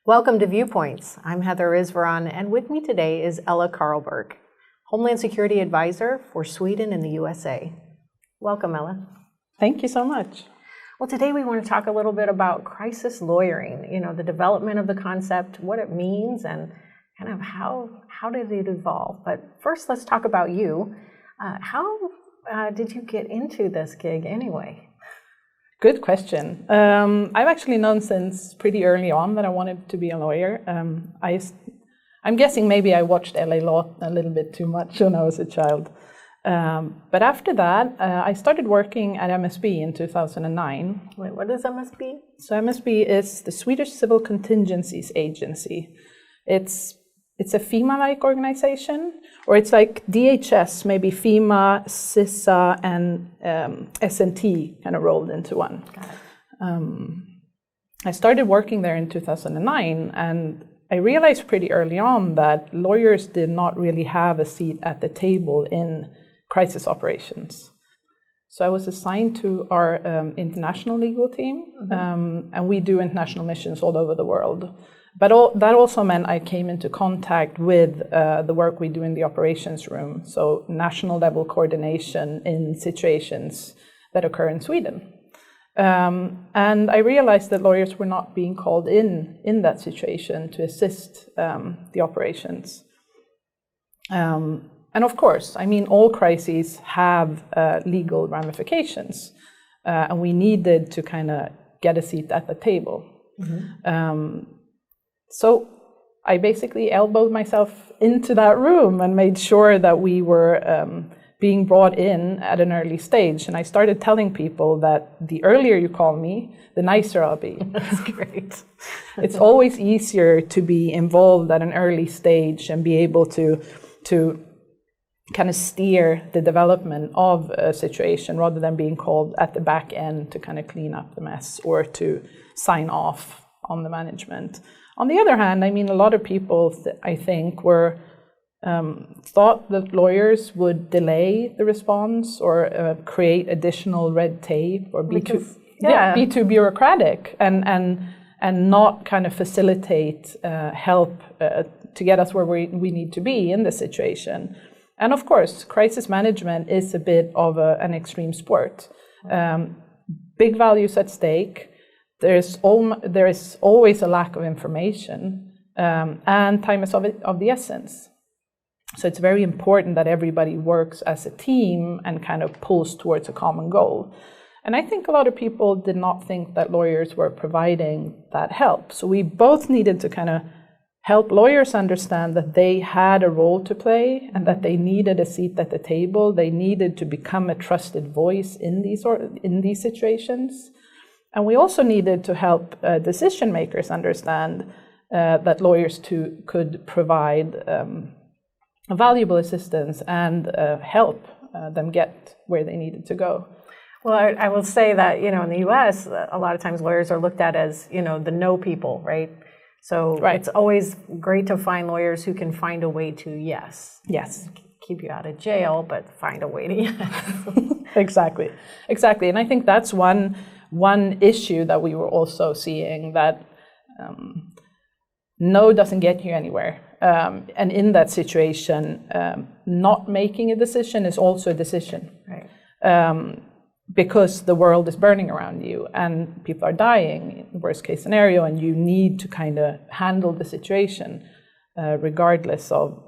Welcome to Viewpoints. I'm Heather Isvaron, and with me today is Ella Carlberg, Homeland Security Advisor for Sweden and the USA. Welcome, Ella. Thank you so much. Well, today we want to talk a little bit about crisis lawyering, the development of the concept, what it means, and kind of how did it evolve. But first, let's talk about you. How did you get into this gig anyway? Good question. I've actually known since pretty early on that I wanted to be a lawyer. I'm guessing maybe I watched LA Law a little bit too much when I was a child. But after that, I started working at MSB in 2009. Wait, what is MSB? So MSB is the Swedish Civil Contingencies Agency. It's a FEMA-like organization, or it's like DHS, maybe FEMA, CISA, and S&T kind of rolled into one. I started working there in 2009, and I realized pretty early on that lawyers did not really have a seat at the table in crisis operations. So I was assigned to our international legal team, and we do international missions all over the world. But that also meant I came into contact with the work we do in the operations room, so national level coordination in situations that occur in Sweden. And I realized that lawyers were not being called in that situation to assist the operations. And of course, all crises have legal ramifications, and we needed to kind of get a seat at the table. So I basically elbowed myself into that room and made sure that we were being brought in at an early stage. And I started telling people that the earlier you call me, the nicer I'll be. That's great. It's always easier to be involved at an early stage and be able to kind of steer the development of a situation rather than being called at the back end to kind of clean up the mess or to sign off on the management. On the other hand, a lot of people, I think, thought that lawyers would delay the response or create additional red tape or be too bureaucratic and not kind of facilitate help to get us where we need to be in the situation. And of course, crisis management is a bit of an extreme sport. Big values at stake. There is always a lack of information, and time is of the essence. So it's very important that everybody works as a team and kind of pulls towards a common goal. And I think a lot of people did not think that lawyers were providing that help. So we both needed to kind of help lawyers understand that they had a role to play and that they needed a seat at the table. They needed to become a trusted voice in these situations. And we also needed to help decision makers understand that lawyers too could provide valuable assistance and help them get where they needed to go. Well, I will say that, in the US, a lot of times lawyers are looked at as, the no people, right? So It's always great to find lawyers who can find a way to yes, keep you out of jail, but find a way to yes. Exactly. And I think that's one issue that we were also seeing, that no doesn't get you anywhere. And in that situation, not making a decision is also a decision. Right. Because the world is burning around you and people are dying, in the worst case scenario, and you need to kind of handle the situation regardless of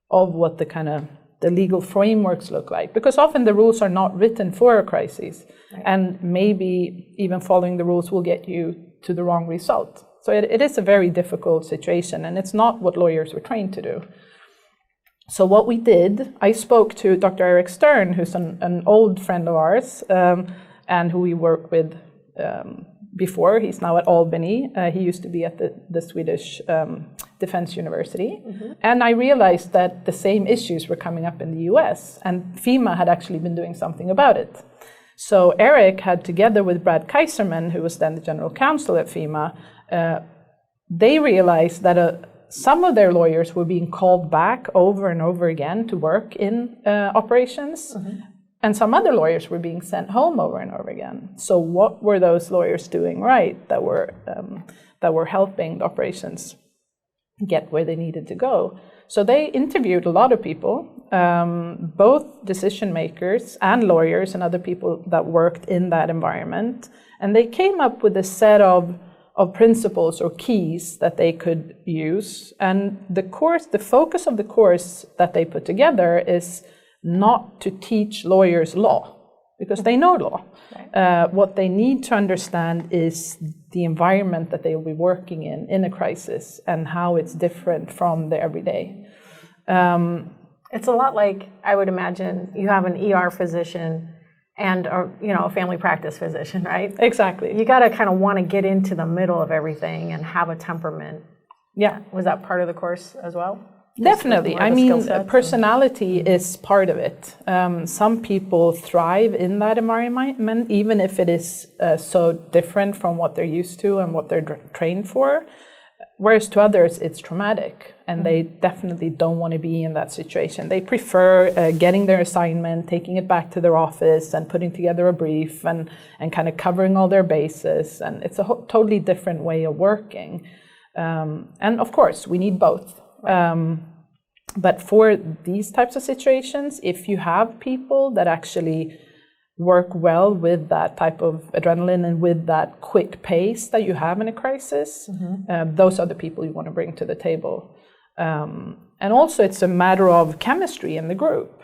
what the legal frameworks look like, because often the rules are not written for a crisis, right. And maybe even following the rules will get you to the wrong result. So it is a very difficult situation, and it's not what lawyers were trained to do. So what we did, I spoke to Dr. Eric Stern, who's an old friend of ours, and who we worked with before. He's now at Albany. He used to be at the Swedish Defense University. And I realized that the same issues were coming up in the US, and FEMA had actually been doing something about it. So Eric had, together with Brad Kaiserman, who was then the general counsel at FEMA, they realized that some of their lawyers were being called back over and over again to work in operations, And some other lawyers were being sent home over and over again. So what were those lawyers doing right that were helping the operations get where they needed to go? So they interviewed a lot of people, both decision makers and lawyers and other people that worked in that environment. And they came up with a set of principles or keys that they could use. And the focus of the course that they put together is not to teach lawyers law, because they know law. Right. What they need to understand is the environment that they will be working in a crisis, and how it's different from the everyday. It's a lot like, I would imagine, you have an ER physician and a family practice physician, right? Exactly. You got to kind of want to get into the middle of everything and have a temperament. Yeah. Was that part of the course as well? Definitely. I mean, personality is part of it. Some people thrive in that environment, even if it is so different from what they're used to and what they're trained for. Whereas to others, it's traumatic, and they definitely don't want to be in that situation. They prefer getting their assignment, taking it back to their office, and putting together a brief and kind of covering all their bases. And it's a totally different way of working. And of course, we need both. But for these types of situations, if you have people that actually work well with that type of adrenaline and with that quick pace that you have in a crisis, those are the people you want to bring to the table. And also it's a matter of chemistry in the group.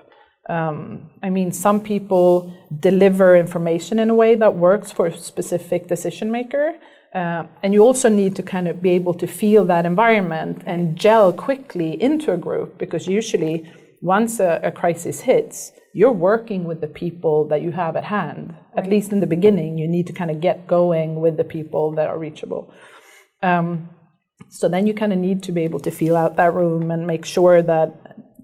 I mean, some people deliver information in a way that works for a specific decision maker. And you also need to kind of be able to feel that environment and gel quickly into a group, because usually once a crisis hits, you're working with the people that you have at hand. Right. At least in the beginning, you need to kind of get going with the people that are reachable. So then you kind of need to be able to feel out that room and make sure that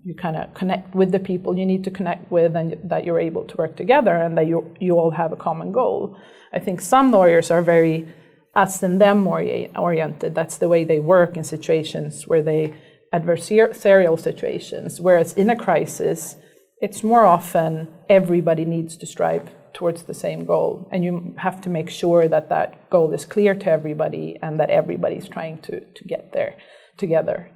you kind of connect with the people you need to connect with, and that you're able to work together, and that you all have a common goal. I think some lawyers are very us and them oriented. That's the way they work in situations where they adversarial situations, whereas in a crisis, it's more often everybody needs to strive towards the same goal, and you have to make sure that that goal is clear to everybody and that everybody's trying to get there together.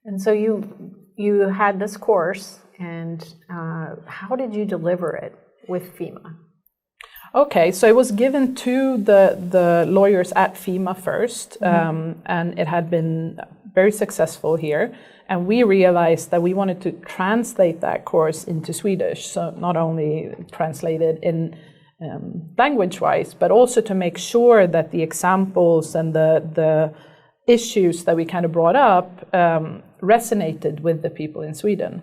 And so you had this course, and how did you deliver it with FEMA? Okay, so it was given to the lawyers at FEMA first, and it had been very successful here. And we realized that we wanted to translate that course into Swedish, so not only translate it in language-wise, but also to make sure that the examples and the issues that we kind of brought up resonated with the people in Sweden.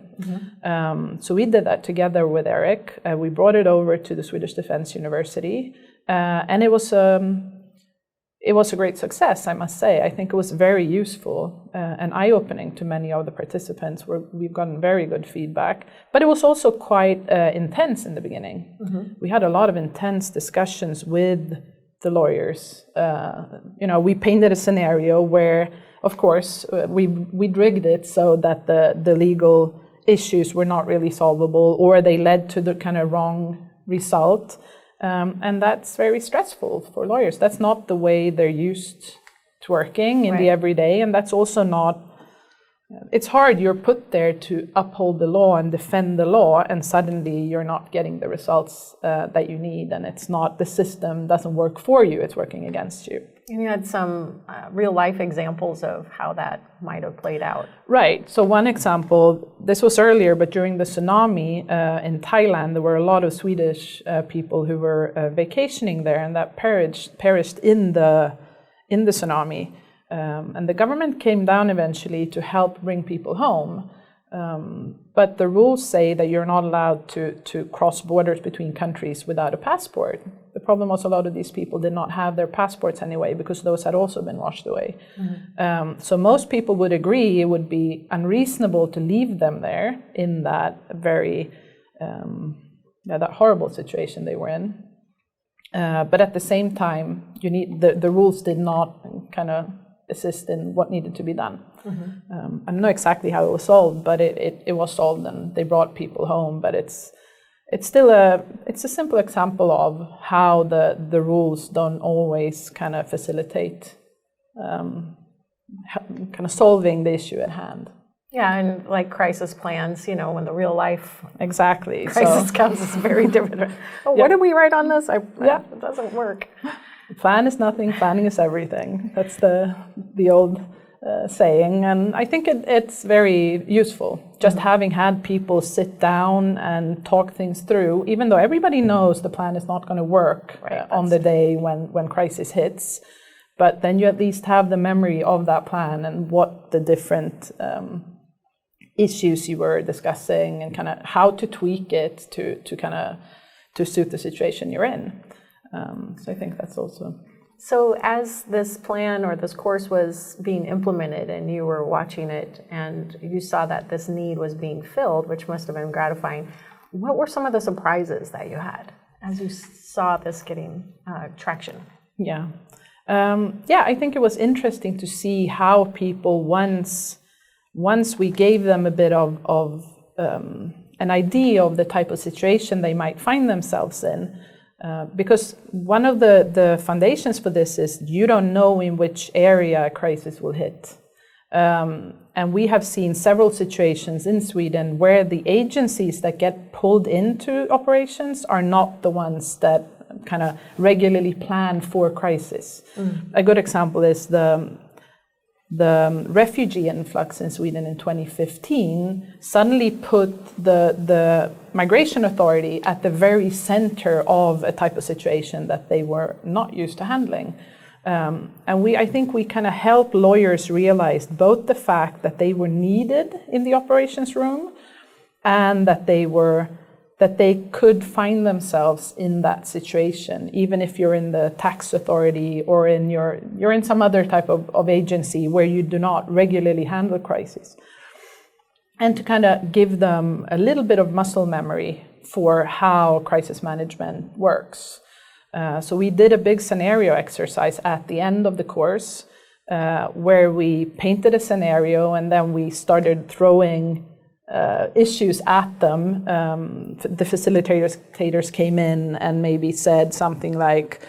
So we did that together with Eric. We brought it over to the Swedish Defense University, and it was a great success, I must say. I think it was very useful and eye-opening to many of the participants. We've gotten very good feedback, but it was also quite intense in the beginning. We had a lot of intense discussions with the lawyers. We painted a scenario where, of course, we rigged it so that the legal issues were not really solvable, or they led to the kind of wrong result. And that's very stressful for lawyers. That's not the way they're used to working in the everyday, and that's also not. It's hard. You're put there to uphold the law and defend the law, and suddenly you're not getting the results that you need, and it's not, the system doesn't work for you, it's working against you. And you had some real life examples of how that might have played out. Right. So one example, this was earlier, but during the tsunami in Thailand, there were a lot of Swedish people who were vacationing there, and that perished in the tsunami. And the government came down eventually to help bring people home. But the rules say that you're not allowed to cross borders between countries without a passport. The problem was a lot of these people did not have their passports anyway, because those had also been washed away. So most people would agree it would be unreasonable to leave them there in that very that horrible situation they were in. But at the same time, you need the rules did not kind of assist in what needed to be done. I don't know exactly how it was solved, but it was solved, and they brought people home. But it's a simple example of how the rules don't always kind of facilitate kind of solving the issue at hand. Yeah, and like crisis plans, when the real life crisis comes, it's very different. What did we write on this? It doesn't work. Plan is nothing, planning is everything. That's the old saying, and I think it's very useful. Just having had people sit down and talk things through, even though everybody knows the plan is not going to work on the day when crisis hits, but then you at least have the memory of that plan and what the different issues you were discussing and kind of how to tweak it to suit the situation you're in. So I think that's also. So as this plan or this course was being implemented and you were watching it and you saw that this need was being filled, which must have been gratifying, what were some of the surprises that you had as you saw this getting traction? Yeah, I think it was interesting to see how people, once we gave them a bit of an idea of the type of situation they might find themselves in, because one of the foundations for this is you don't know in which area a crisis will hit. And we have seen several situations in Sweden where the agencies that get pulled into operations are not the ones that kind of regularly plan for crisis. A good example is the refugee influx in Sweden in 2015 suddenly put the migration authority at the very center of a type of situation that they were not used to handling. And I think we kind of helped lawyers realize both the fact that they were needed in the operations room and that they could find themselves in that situation, even if you're in the tax authority or you're in some other type of agency where you do not regularly handle crises. And to kind of give them a little bit of muscle memory for how crisis management works. So we did a big scenario exercise at the end of the course where we painted a scenario and then we started throwing issues at them. The facilitators came in and maybe said something like,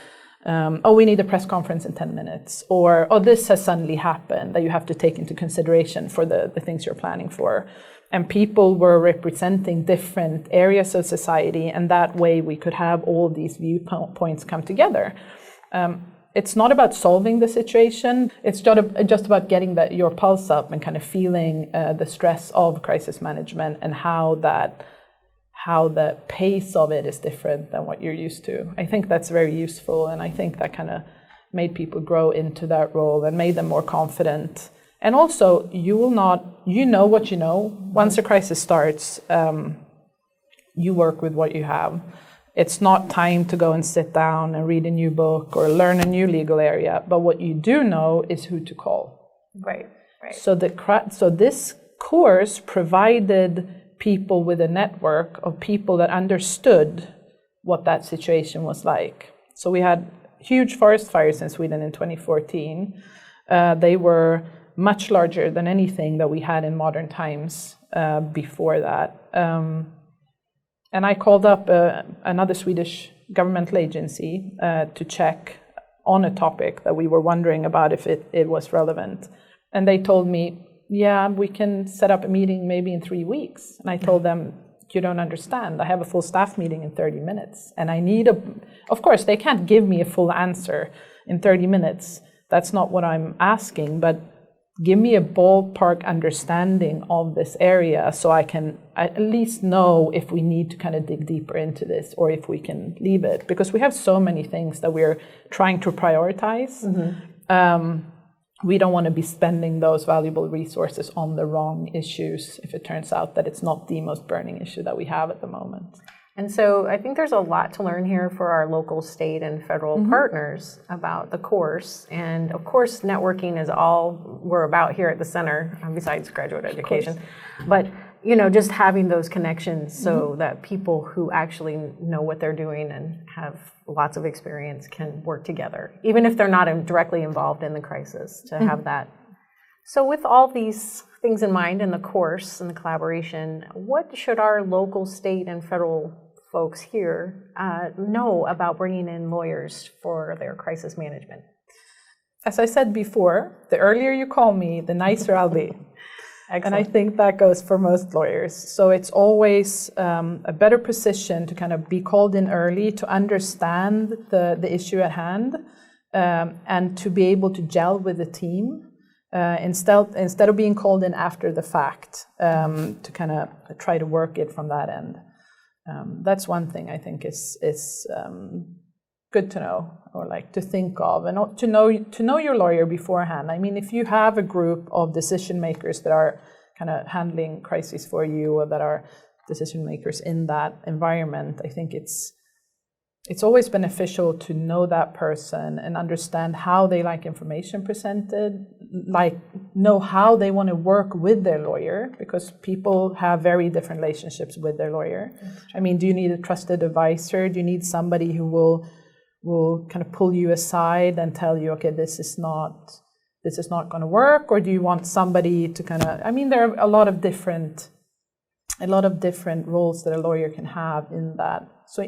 we need a press conference in 10 minutes, or this has suddenly happened that you have to take into consideration for the things you're planning for. And people were representing different areas of society, and that way we could have all these viewpoints come together. It's not about solving the situation, it's just about getting your pulse up and kind of feeling the stress of crisis management and how the pace of it is different than what you're used to. I think that's very useful, and I think that kind of made people grow into that role and made them more confident. And also, you know what you know. Once a crisis starts, you work with what you have. It's not time to go and sit down and read a new book or learn a new legal area, but what you do know is who to call. Right. So this course provided people with a network of people that understood what that situation was like. So we had huge forest fires in Sweden in 2014. They were much larger than anything that we had in modern times before that. And I called up another Swedish governmental agency to check on a topic that we were wondering about if it was relevant. And they told me, yeah, we can set up a meeting maybe in 3 weeks. And I told them, you don't understand. I have a full staff meeting in 30 minutes. And I need of course, they can't give me a full answer in 30 minutes. That's not what I'm asking, but give me a ballpark understanding of this area so I can at least know if we need to kind of dig deeper into this or if we can leave it. Because we have so many things that we're trying to prioritize. We don't want to be spending those valuable resources on the wrong issues if it turns out that it's not the most burning issue that we have at the moment. And so I think there's a lot to learn here for our local, state, and federal partners about the course. And of course, networking is all we're about here at the center, besides graduate education. But just having those connections so that people who actually know what they're doing and have lots of experience can work together, even if they're not directly involved in the crisis, to have that. So with all these things in mind in the course and the collaboration, what should our local, state, and federal folks here know about bringing in lawyers for their crisis management? As I said before, the earlier you call me, the nicer I'll be. And I think that goes for most lawyers. So it's always a better position to kind of be called in early, to understand the issue at hand, and to be able to gel with the team instead of being called in after the fact, to kind of try to work it from that end. That's one thing I think is good to know, or like to think of, and to know your lawyer beforehand. I mean, if you have a group of decision makers that are kind of handling crises for you, or that are decision makers in that environment, I think it's always beneficial to know that person and understand how they like information presented, like know how they want to work with their lawyer, because people have very different relationships with their lawyer. I mean, do you need a trusted advisor? Do you need somebody who will kind of pull you aside and tell you, okay, this is not going to work? Or do you want somebody to kind of, I mean, there are a lot of different roles that a lawyer can have in that. So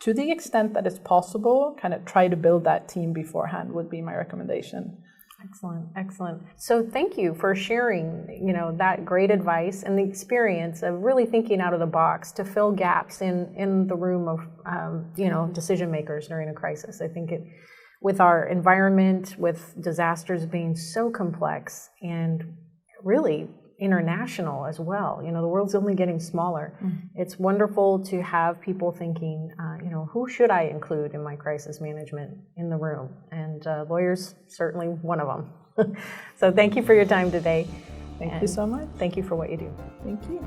to the extent that it's possible, kind of try to build that team beforehand would be my recommendation. Excellent. So thank you for sharing, that great advice and the experience of really thinking out of the box to fill gaps in the room of, decision makers during a crisis. I think with our environment, with disasters being so complex and really international as well, the world's only getting smaller. It's wonderful to have people thinking, who should I include in my crisis management in the room? And lawyers, certainly one of them. So thank you for your time today. Thank you so much. Thank you for what you do. Thank you.